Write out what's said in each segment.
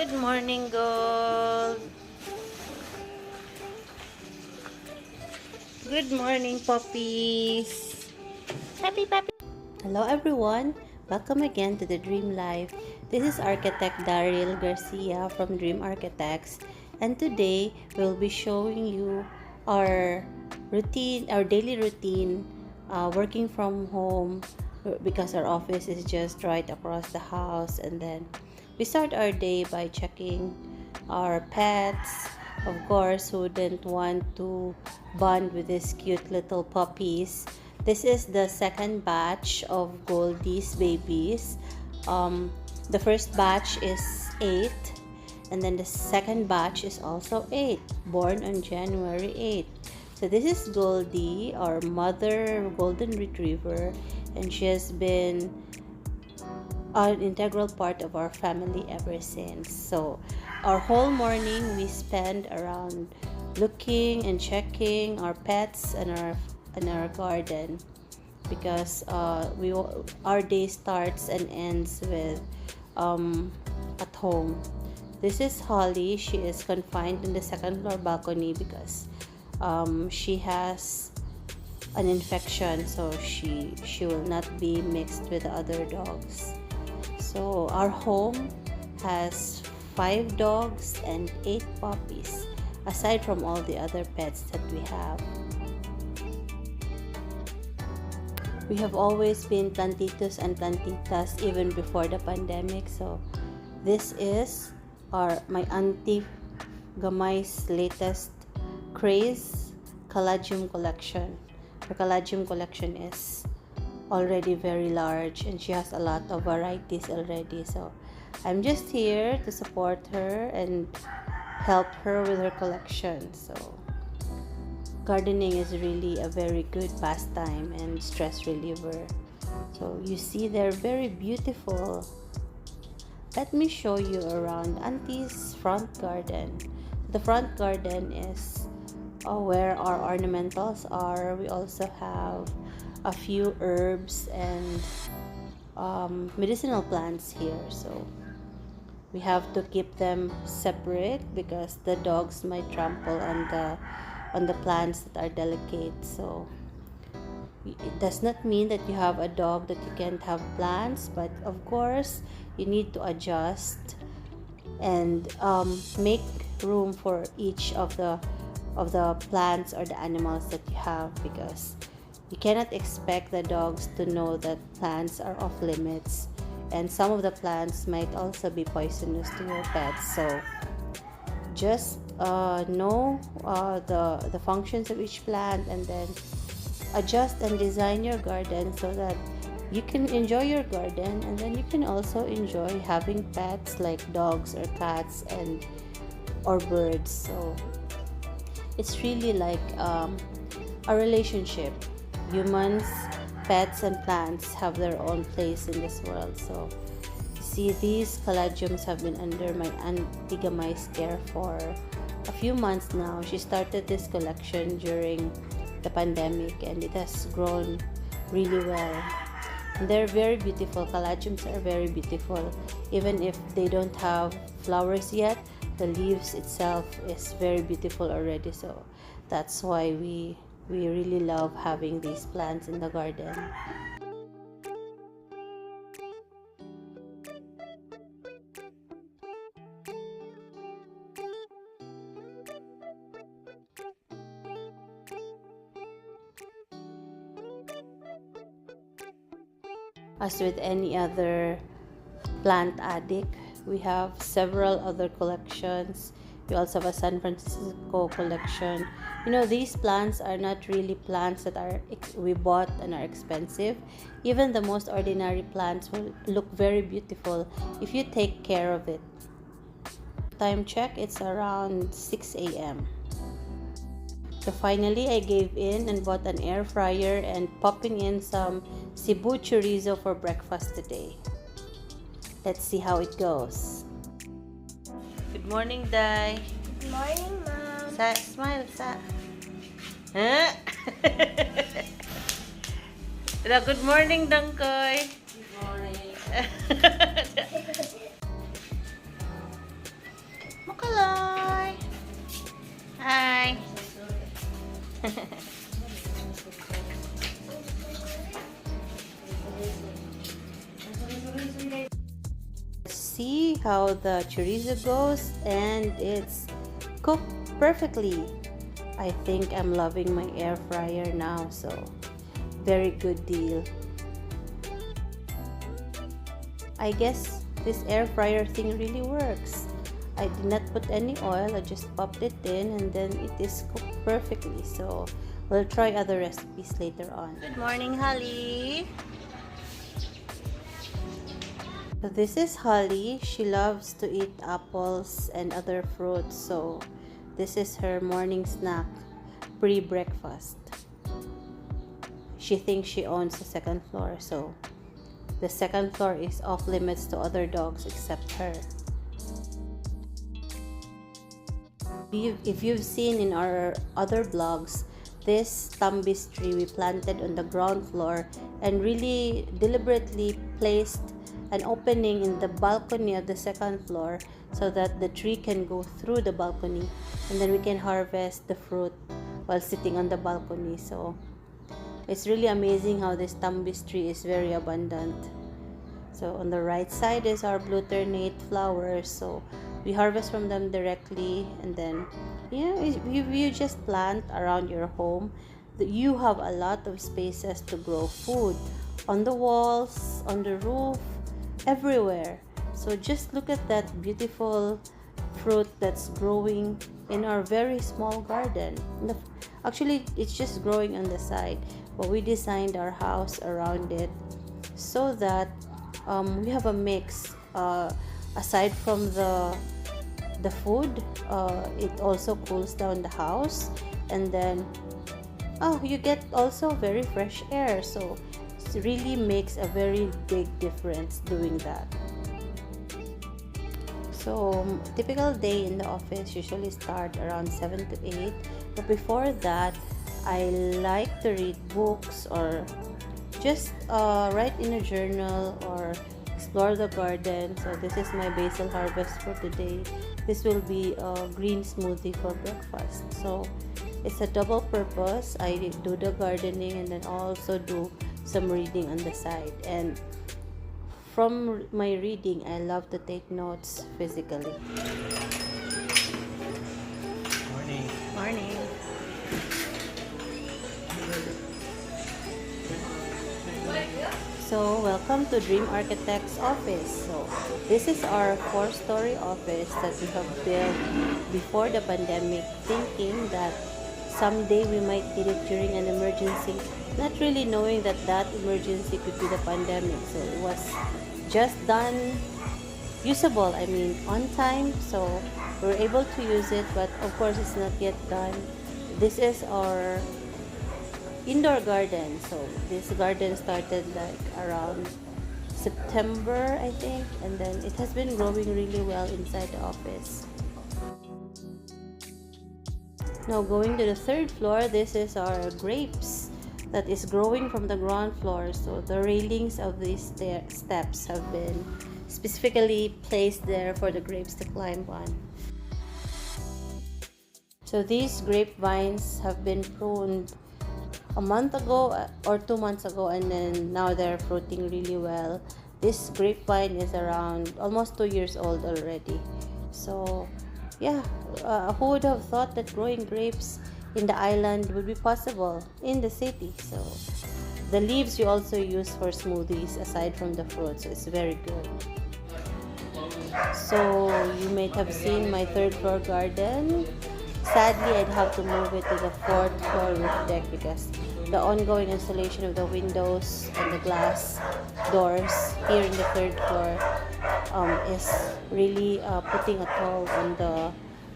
Good morning, Gold. Good morning, puppies. Puppy. Hello, everyone. Welcome again to the Dream Life. This is Architect Daryl Garcia from Dream Architects, and today we'll be showing you our daily routine, working from home because our office is just right across the house, and then we start our day by checking our pets. Of course, who didn't want to bond with these cute little puppies? This is the second batch of Goldie's babies. The first batch is 8, and then the second batch is also 8, born on January 8th. So this is Goldie, our mother golden retriever, and she has been an integral part of our family ever since. So our whole morning we spend around looking and checking our pets and our garden, because our day starts and ends with at home. This is Holly. She is confined in the second floor balcony because she has an infection, so she will not be mixed with the other dogs. So our home has 5 dogs and 8 puppies, aside from all the other pets that we have. We have always been plantitos and plantitas even before the pandemic. So this is my Auntie Gamay's latest craze, Caladium collection. Her Caladium collection is already very large, and she has a lot of varieties already. So I'm just here to support her and help her with her collection. So gardening is really a very good pastime and stress reliever. So you see, they're very beautiful. Let me show you around Auntie's front garden. The front garden is where our ornamentals are. We also have a few herbs and medicinal plants here. So we have to keep them separate because the dogs might trample on the plants that are delicate. So it does not mean that you have a dog that you can't have plants, but of course you need to adjust and make room for each of the plants or the animals that you have, because you cannot expect the dogs to know that plants are off limits, and some of the plants might also be poisonous to your pets. So just know the functions of each plant, and then adjust and design your garden so that you can enjoy your garden, and then you can also enjoy having pets like dogs or cats or birds. So it's really like a relationship. Humans, pets, and plants have their own place in this world. So see, these caladiums have been under my Auntie Gamay's care for a few months now. She started this collection during the pandemic, and it has grown really well. And they're very beautiful. Caladiums are very beautiful. Even if they don't have flowers yet, the leaves itself is very beautiful already. So that's why we really love having these plants in the garden. As with any other plant addict, we have several other collections. We also have a San Francisco collection. You know, these plants are not really plants that we bought and are expensive. Even the most ordinary plants will look very beautiful if you take care of it. Time check, it's around 6 a.m. So finally, I gave in and bought an air fryer and popping in some Cebu chorizo for breakfast today. Let's see how it goes. Good morning, Day. Good morning, Mom. Smile, Huh? Good morning, Dangkoy. Good morning. see how the chorizo goes, and it's cooked perfectly. I think I'm loving my air fryer now, so very good deal. I guess this air fryer thing really works. I did not put any oil, I just popped it in and then it is cooked perfectly. So we'll try other recipes later on. Good morning, Holly. So this is Holly. She loves to eat apples and other fruits. So this is her morning snack, pre-breakfast. She thinks she owns the second floor, so the second floor is off limits to other dogs except her. If you've seen in our other vlogs, this tambis tree we planted on the ground floor and really deliberately placed an opening in the balcony of the second floor so that the tree can go through the balcony and then we can harvest the fruit while sitting on the balcony. So it's really amazing how this tambis tree is very abundant. So on the right side is our blue ternate flowers. So we harvest from them directly, and then if you just plant around your home, you have a lot of spaces to grow food on the walls, on the roof, everywhere. So just look at that beautiful fruit that's growing in our very small garden. Actually, it's just growing on the side, but we designed our house around it so that we have a mix. Aside from the food, it also cools down the house, and then you get also very fresh air. So it really makes a very big difference doing that. So typical day in the office usually start around 7 to 8, but before that I like to read books or just write in a journal or explore the garden. So this is my basil harvest for today. This will be a green smoothie for breakfast. So it's a double purpose. I do the gardening and then also do some reading on the side. And from my reading, I love to take notes physically. Morning. Morning. So welcome to Dream Architect's office. So this is our 4-story office that we have built before the pandemic, thinking that someday we might need it during an emergency, not really knowing that that emergency could be the pandemic. So it was just done usable, on time, so we're able to use it, but of course it's not yet done. This is our indoor garden. So this garden started like around September, I think, and then it has been growing really well inside the office. Now going to the 3rd floor, this is our grapes that is growing from the ground floor. So the railings of these steps have been specifically placed there for the grapes to climb on. So these grapevines have been pruned a month ago or 2 months ago, and then now they're fruiting really well. This grapevine is around almost 2 years old already. So who would have thought that growing grapes in the island would be possible in the city? So the leaves you also use for smoothies aside from the fruit, so it's very good. So you might have seen my 3rd floor garden. Sadly, I'd have to move it to the 4th floor roof deck because the ongoing installation of the windows and the glass doors here in the 3rd floor is really putting a toll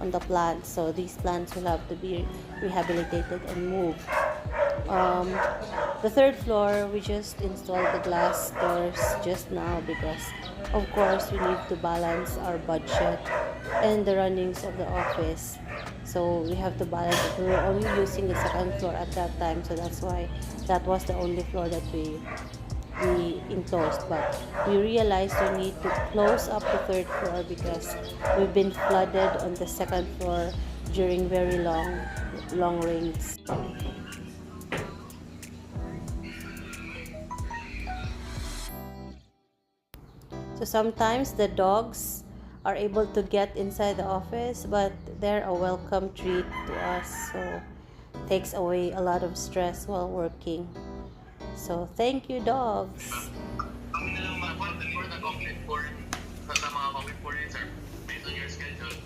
on the plants. So these plants will have to be rehabilitated and moved. The 3rd floor, we just installed the glass doors just now because of course we need to balance our budget and the runnings of the office. So we have to balance it. We were only using the 2nd floor at that time, so that's why that was the only floor that we enclosed. But we realized we need to close up the 3rd floor because we've been flooded on the 2nd floor during very long rains. So sometimes the dogs are able to get inside the office, but they're a welcome treat to us. So takes away a lot of stress while working. So thank you, dogs. Kami na lang mag-report ng complete form sa mga complete form sir, based on your schedule.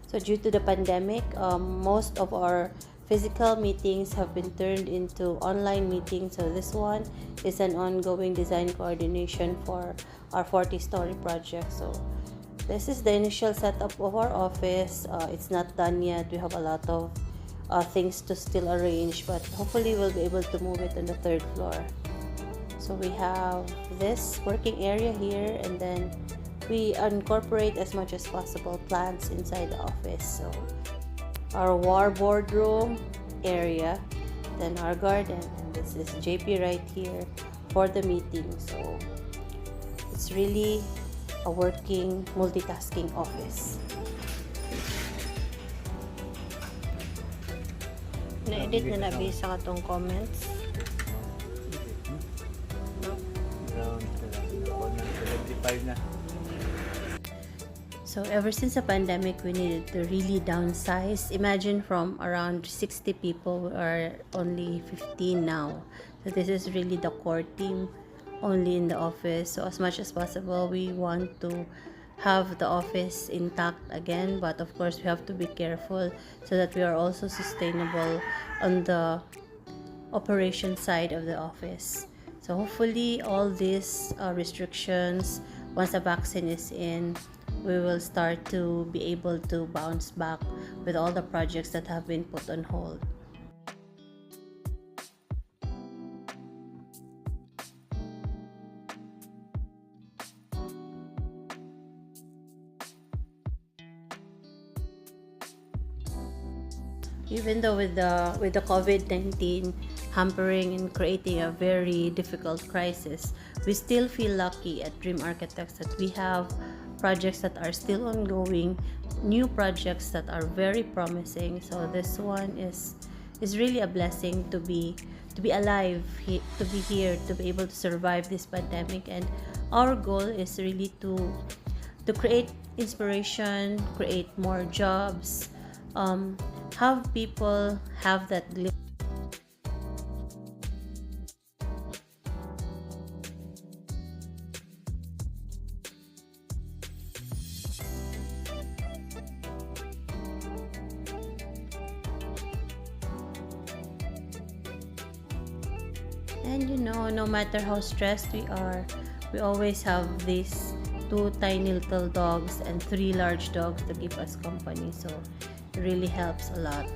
So due to the pandemic, most of our physical meetings have been turned into online meetings. So this one is an ongoing design coordination for our 40-story project. So this is the initial setup of our office. It's not done yet. We have a lot of things to still arrange, but hopefully we'll be able to move it on the 3rd floor. So we have this working area here, and then we incorporate as much as possible plants inside the office. So our war boardroom area, then our garden, and this is JP right here for the meeting. So it's really a working multitasking office. Na-edit na nabisa ka tong comments. So ever since the pandemic, we needed to really downsize. Imagine from around 60 people, we are only 15 now. So this is really the core team only in the office. So as much as possible, we want to have the office intact again, but of course we have to be careful so that we are also sustainable on the operation side of the office. So hopefully all these restrictions, once the vaccine is in, we will start to be able to bounce back with all the projects that have been put on hold. Even though with the COVID-19 hampering and creating a very difficult crisis, we still feel lucky at Dream Architects that we have projects that are still ongoing, new projects that are very promising. So this one is really a blessing to be alive, to be here, to be able to survive this pandemic. And our goal is really to create inspiration, create more jobs, have people have that And no matter how stressed we are, we always have these 2 tiny little dogs and 3 large dogs to keep us company. So it really helps a lot.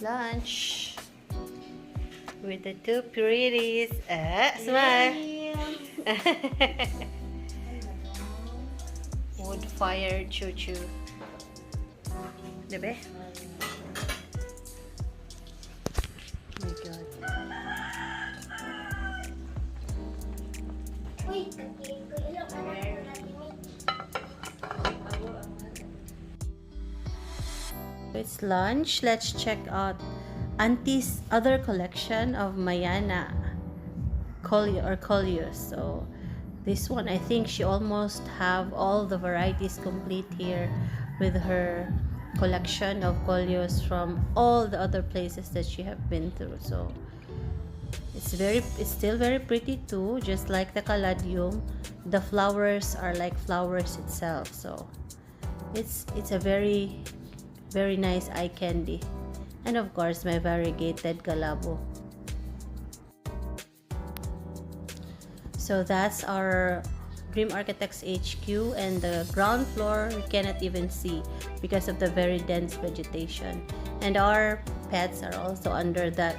Lunch with the 2 pretties. Smile. Wood-fired choo-choo. Diba? Oh my God. It's lunch. Let's check out Auntie's other collection of Mayana Coleus. So this one, I think she almost have all the varieties complete here with her collection of Coleus from all the other places that she have been through. So it's still very pretty too, just like the caladium. The flowers are like flowers itself. So it's a very, very nice eye candy. And of course, my variegated galabo. So that's our Dream Architects HQ, and the ground floor we cannot even see because of the very dense vegetation. And our pets are also under that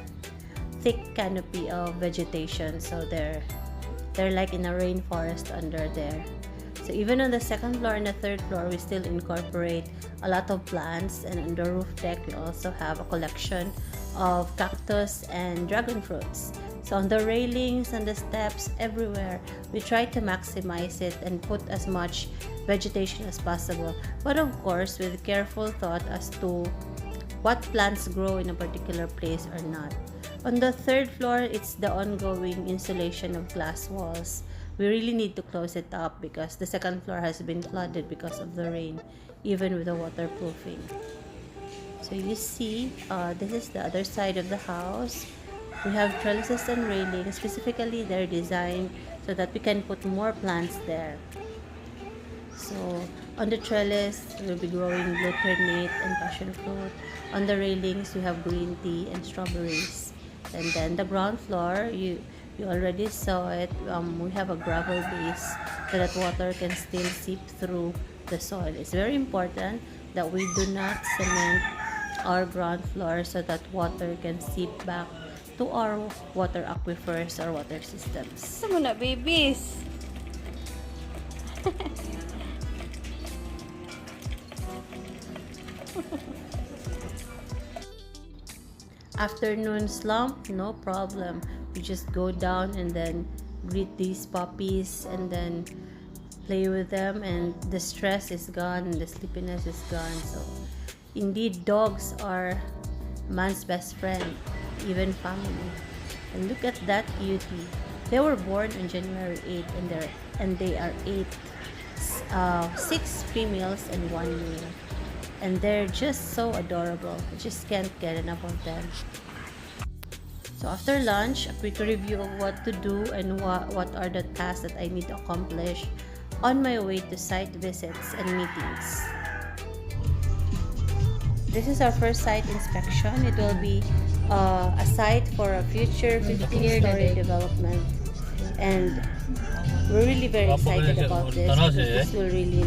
thick canopy of vegetation, so they're like in a rainforest under there. So even on the 2nd floor and the 3rd floor, we still incorporate a lot of plants, and on the roof deck we also have a collection of cactus and dragon fruits. So on the railings, on the steps, everywhere, we try to maximize it and put as much vegetation as possible. But of course, with careful thought as to what plants grow in a particular place or not. On the third floor, it's the ongoing installation of glass walls. We really need to close it up because the second floor has been flooded because of the rain, even with the waterproofing. So you see, this is the other side of the house. We have trellises and railings. Specifically, they're designed so that we can put more plants there. So on the trellis, we'll be growing glutinate and passion fruit. On the railings, we have green tea and strawberries. And then the ground floor, you already saw it. We have a gravel base so that water can still seep through the soil. It's very important that we do not cement our ground floor so that water can seep back to our water aquifers or water systems. Sama na, babies. Afternoon slump, no problem. We just go down and then greet these puppies and then play with them, and the stress is gone and the sleepiness is gone. So indeed, dogs are man's best friend, even family. And look at that beauty. They were born on January 8th and they are 6 females and 1 male. And they're just so adorable. I just can't get enough of them. So after lunch, a quick review of what to do and what are the tasks that I need to accomplish on my way to site visits and meetings. This is our first site inspection. It will be a site for a future 15-story development. And we're really very excited about this because this will really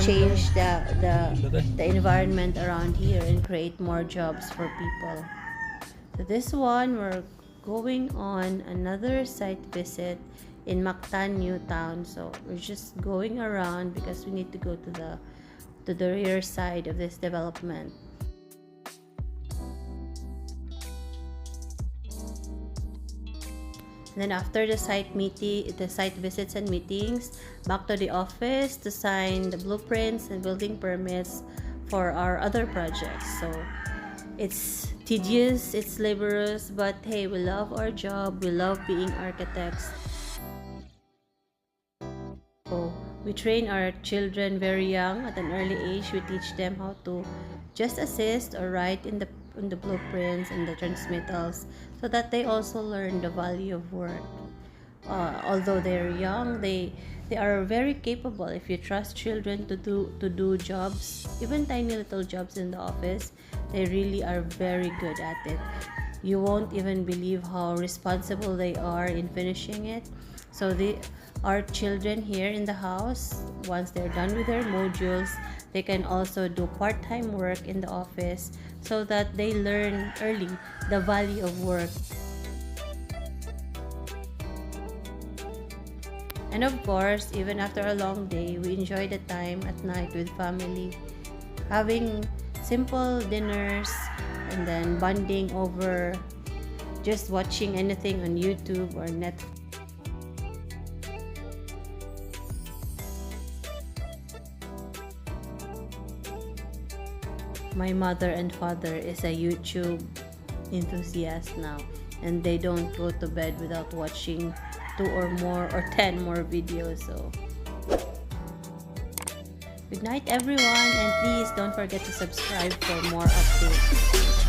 change the environment around here and create more jobs for people. So this one, we're going on another site visit in Mactan, New Town. So we're just going around because we need to go to the rear side of this development. And then after the site visits and meetings, back to the office to sign the blueprints and building permits for our other projects. So it's tedious, it's laborious, but hey, we love our job, we love being architects. So we train our children very young. At an early age, we teach them how to just assist or write in the blueprints and the transmittals so that they also learn the value of work. Although they're young, they are very capable. If you trust children to do jobs, even tiny little jobs in the office, they really are very good at it. You won't even believe how responsible they are in finishing it. So our children here in the house, once they're done with their modules, they can also do part-time work in the office so that they learn early the value of work. And of course, even after a long day, we enjoy the time at night with family, having simple dinners and then bonding over just watching anything on YouTube or Netflix. My mother and father is a YouTube enthusiast now, and they don't go to bed without watching 2 or more or 10 more videos. So good night everyone, and please don't forget to subscribe for more updates.